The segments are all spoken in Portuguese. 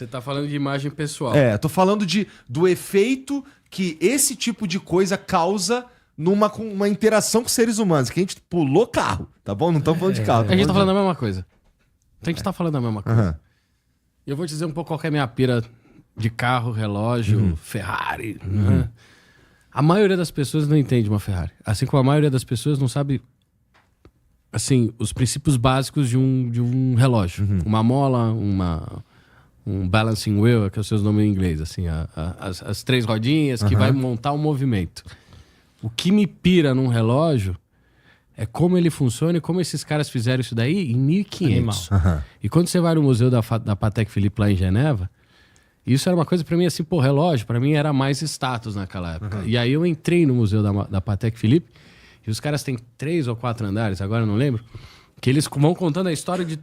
Você tá falando de imagem pessoal. Tô falando do efeito que esse tipo de coisa causa com uma interação com seres humanos. Que a gente pulou carro, tá bom? Não estamos falando de carro. A gente tá falando a mesma coisa. A gente tá falando a mesma coisa. Eu vou te dizer um pouco qual que é a minha pira de carro, relógio, Ferrari. Né? A maioria das pessoas não entende uma Ferrari. Assim como a maioria das pessoas não sabe, assim, os princípios básicos de um relógio. Uma mola, um balancing wheel, que é o seu nome em inglês, assim, as três rodinhas que vai montar o movimento. O que me pira num relógio é como ele funciona e como esses caras fizeram isso daí em 1500. E quando você vai no museu da Patek Philippe lá em Geneva, isso era uma coisa pra mim assim, pô, relógio, pra mim era mais status naquela época. E aí eu entrei no museu da Patek Philippe e os caras têm 3 ou 4 andares, agora eu não lembro, que eles vão contando a história de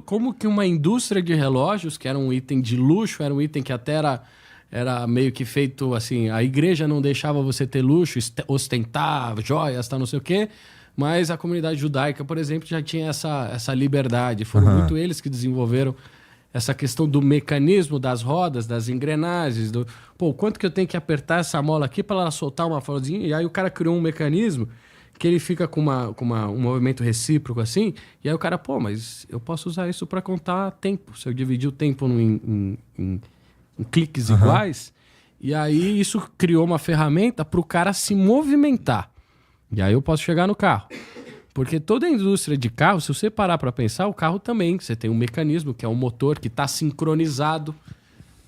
como que uma indústria de relógios, que era um item de luxo, era um item que até era meio que feito assim, a igreja não deixava você ter luxo, ostentar joias, tal, não sei o quê, mas a comunidade judaica, por exemplo, já tinha essa liberdade. Foram muito eles que desenvolveram essa questão do mecanismo das rodas, das engrenagens, quanto que eu tenho que apertar essa mola aqui para ela soltar uma florzinha, e aí o cara criou um mecanismo que ele fica com um movimento recíproco assim, e aí o cara, mas eu posso usar isso para contar tempo, se eu dividir o tempo em cliques iguais, e aí isso criou uma ferramenta para o cara se movimentar. E aí eu posso chegar no carro. Porque toda a indústria de carro, se você parar para pensar, o carro também, você tem um mecanismo, que é um motor que está sincronizado,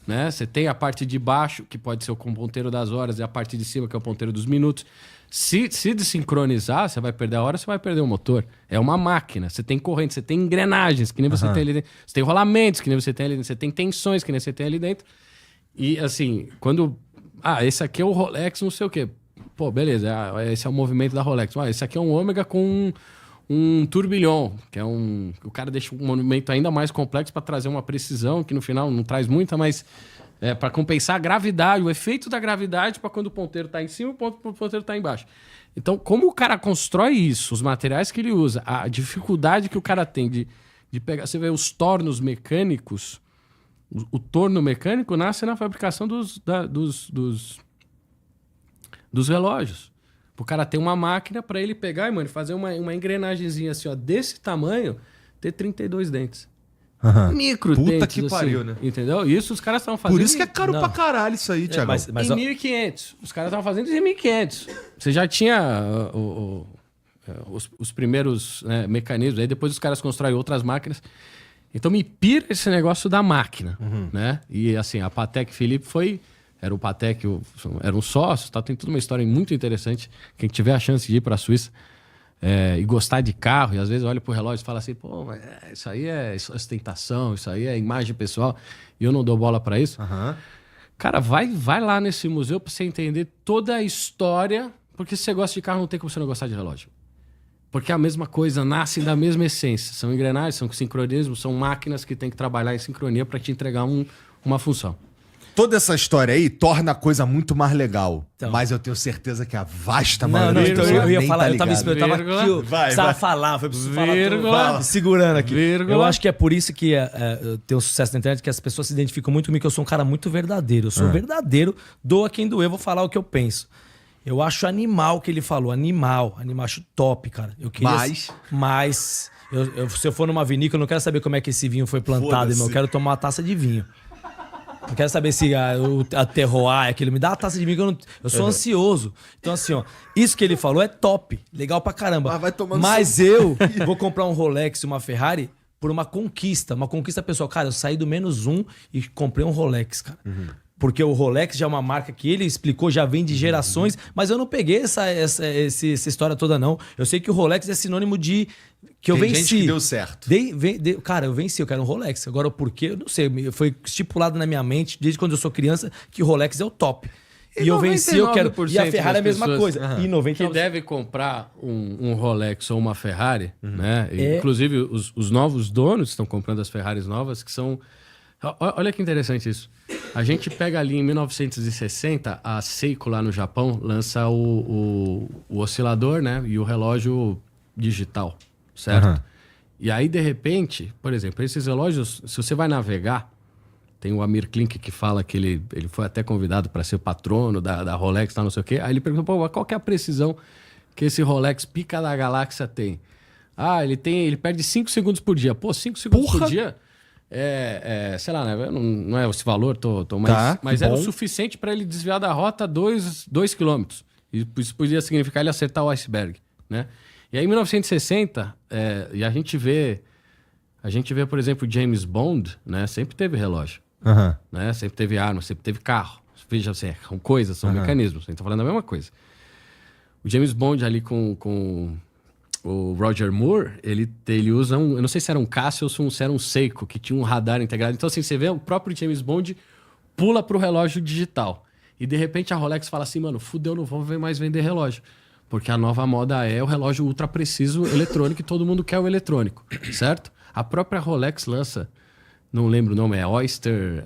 né? Você tem a parte de baixo, que pode ser o ponteiro das horas, e a parte de cima, que é o ponteiro dos minutos. Se desincronizar, você vai perder a hora, você vai perder o motor. É uma máquina. Você tem corrente, você tem engrenagens, que nem você tem ali dentro. Você tem rolamentos, que nem você tem ali dentro. Você tem tensões, que nem você tem ali dentro. E assim, quando... esse aqui é o Rolex, não sei o quê. Pô, beleza, esse é o movimento da Rolex. Esse aqui é um ômega com um turbilhão, que é o cara deixa um movimento ainda mais complexo para trazer uma precisão, que no final não traz muita, mas para compensar a gravidade, o efeito da gravidade para quando o ponteiro está em cima e o ponteiro está embaixo. Então, como o cara constrói isso, os materiais que ele usa, a dificuldade que o cara tem de pegar... Você vê os tornos mecânicos, o torno mecânico nasce na fabricação dos relógios. O cara tem uma máquina para ele pegar e, fazer uma engrenagemzinha assim, ó, desse tamanho, ter 32 dentes. Micro Puta dentes, que pariu, né? Entendeu? Isso os caras estavam fazendo... Por isso que é caro pra caralho isso aí, Thiago. Mas em 1500. Os caras estavam fazendo em 1500. Você já tinha os primeiros mecanismos. Aí depois os caras constroem outras máquinas. Então me pira esse negócio da máquina, né? E assim, a Patek Philippe era o Patek, era um sócio, tá? Tem toda uma história muito interessante. Quem tiver a chance de ir para a Suíça e gostar de carro, e às vezes olha pro relógio e fala assim, mas isso aí é ostentação, isso aí é imagem pessoal, e eu não dou bola para isso. Cara, vai lá nesse museu para você entender toda a história, porque se você gosta de carro, não tem como você não gostar de relógio. Porque a mesma coisa, nasce da mesma essência. São engrenagens, são sincronismos, são máquinas que têm que trabalhar em sincronia para te entregar uma função. Toda essa história aí torna a coisa muito mais legal. Então. Mas eu tenho certeza que a vasta Não, maioria então das pessoas eu ia nem falar, tá eu tava ligado. esperando, eu tava aqui, precisava falar, foi preciso falar, tô segurando aqui. Eu acho que é por isso que eu tenho sucesso na internet, que as pessoas se identificam muito comigo, que eu sou um cara muito verdadeiro. Eu sou verdadeiro, doa quem doer, vou falar o que eu penso. Eu acho animal o que ele falou, animal, acho top, cara. Eu queria, mas se eu for numa vinícola, eu não quero saber como é que esse vinho foi plantado, irmão. Eu quero tomar uma taça de vinho. Não quero saber se a terroir, aquilo. Me dá uma taça de vinho que eu sou ansioso. Então, assim, ó, isso que ele falou é top. Legal pra caramba. Mas eu vou comprar um Rolex e uma Ferrari por uma conquista pessoal. Cara, eu saí do -1 e comprei um Rolex, cara. Porque o Rolex já é uma marca que ele explicou, já vem de gerações, mas eu não peguei essa história toda, não. Eu sei que o Rolex é sinônimo de que eu venci. Tem gente que deu certo. Cara, eu venci, eu quero um Rolex. Agora, o porquê, eu não sei. Foi estipulado na minha mente, desde quando eu sou criança, que o Rolex é o top. E eu venci, eu quero... E a Ferrari é a mesma coisa. E 99%... Que deve comprar um Rolex ou uma Ferrari, né? Inclusive, os novos donos estão comprando as Ferraris novas, que são... Olha que interessante isso. A gente pega ali em 1960, a Seiko lá no Japão lança o oscilador, né? E o relógio digital, certo? E aí, de repente, por exemplo, esses relógios, se você vai navegar, Tem o Amir Klink que fala que ele foi até convidado para ser o patrono da Rolex, tá, não sei o quê. Aí ele perguntou, pô, qual que é a precisão que esse Rolex pica da galáxia tem? Ah, ele perde 5 segundos por dia. Pô, 5 segundos por dia sei lá, né? Não é esse valor, mas era o suficiente para ele desviar da rota 2 quilômetros. Isso podia significar ele acertar o iceberg, né? E aí, em 1960, e a gente vê, por exemplo, James Bond, né? Sempre teve relógio. Né? Sempre teve arma, sempre teve carro. Veja, assim, são coisas, são mecanismos. A gente tá falando a mesma coisa. O James Bond ali com o Roger Moore, ele usa eu não sei se era um Casio ou se era um Seiko, que tinha um radar integrado. Então, assim, você vê o próprio James Bond pula pro relógio digital. E, de repente, a Rolex fala assim, mano, fudeu, não vou mais vender relógio. Porque a nova moda é o relógio ultra preciso eletrônico e todo mundo quer o eletrônico, certo? A própria Rolex lança, não lembro o nome, é Oyster,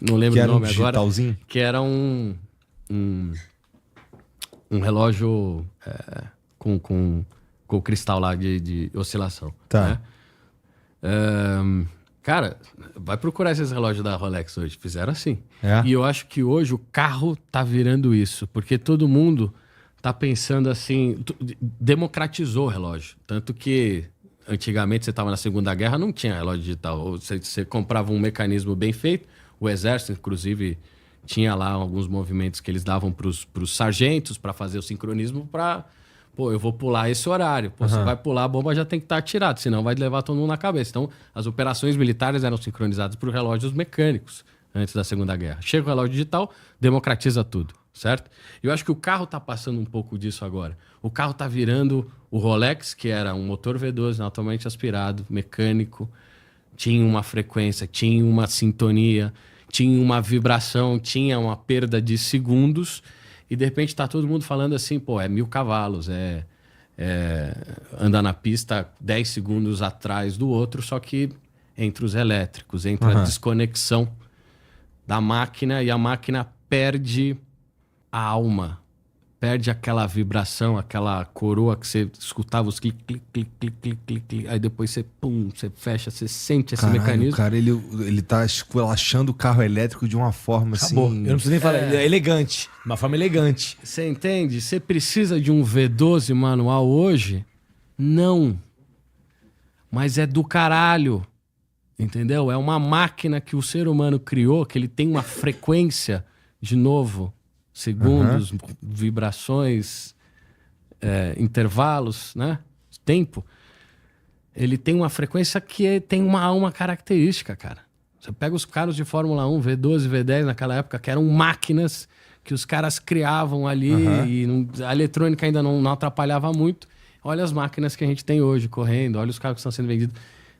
não lembro o nome agora. Que era um relógio com o cristal lá de oscilação. Tá. Né? Cara, vai procurar esses relógios da Rolex hoje. Fizeram assim. E eu acho que hoje o carro tá virando isso. Porque todo mundo tá pensando assim... Democratizou o relógio. Tanto que antigamente você tava na Segunda Guerra, não tinha relógio digital. Você comprava um mecanismo bem feito. O exército, inclusive, tinha lá alguns movimentos que eles davam pros sargentos para fazer o sincronismo para... Pô, eu vou pular esse horário. Pô, você vai pular, a bomba já tem que estar atirada, senão vai levar todo mundo na cabeça. Então, as operações militares eram sincronizadas por relógios mecânicos antes da Segunda Guerra. Chega o relógio digital, democratiza tudo, certo? E eu acho que o carro está passando um pouco disso agora. O carro está virando o Rolex, que era um motor V12 altamente aspirado, mecânico, tinha uma frequência, tinha uma sintonia, tinha uma vibração, tinha uma perda de segundos... E de repente tá todo mundo falando assim, pô, 1000 cavalos, andar na pista 10 segundos atrás do outro, só que entre os elétricos, entre a desconexão da máquina e a máquina perde a alma, perde aquela vibração, aquela coroa que você escutava os clique, clique, clique, clique, clique, clique, clique, aí depois você, você fecha, você sente esse mecanismo. Cara, ele tá esculachando o carro elétrico de uma forma Acabou. assim... Eu não preciso nem falar, ele é elegante, uma forma elegante. Você entende? Você precisa de um V12 manual hoje? Não. Mas é do caralho, entendeu? É uma máquina que o ser humano criou, que ele tem uma frequência, de novo... segundos, vibrações, intervalos, né? Tempo. Ele tem uma frequência que tem uma característica, cara. Você pega os carros de Fórmula 1, V12, V10 naquela época, que eram máquinas que os caras criavam ali e a eletrônica ainda não atrapalhava muito. Olha as máquinas que a gente tem hoje correndo, olha os carros que estão sendo vendidos.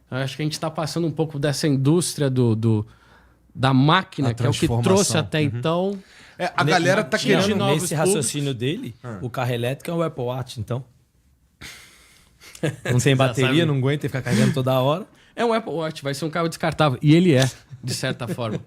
Eu acho que a gente está passando um pouco dessa indústria da máquina, que é o que trouxe até então... a galera tá querendo... Nesse raciocínio dele, o carro elétrico é o Apple Watch, então. Não tem bateria, não aguenta ficar carregando toda hora. É um Apple Watch, vai ser um carro descartável. E ele é, de certa forma.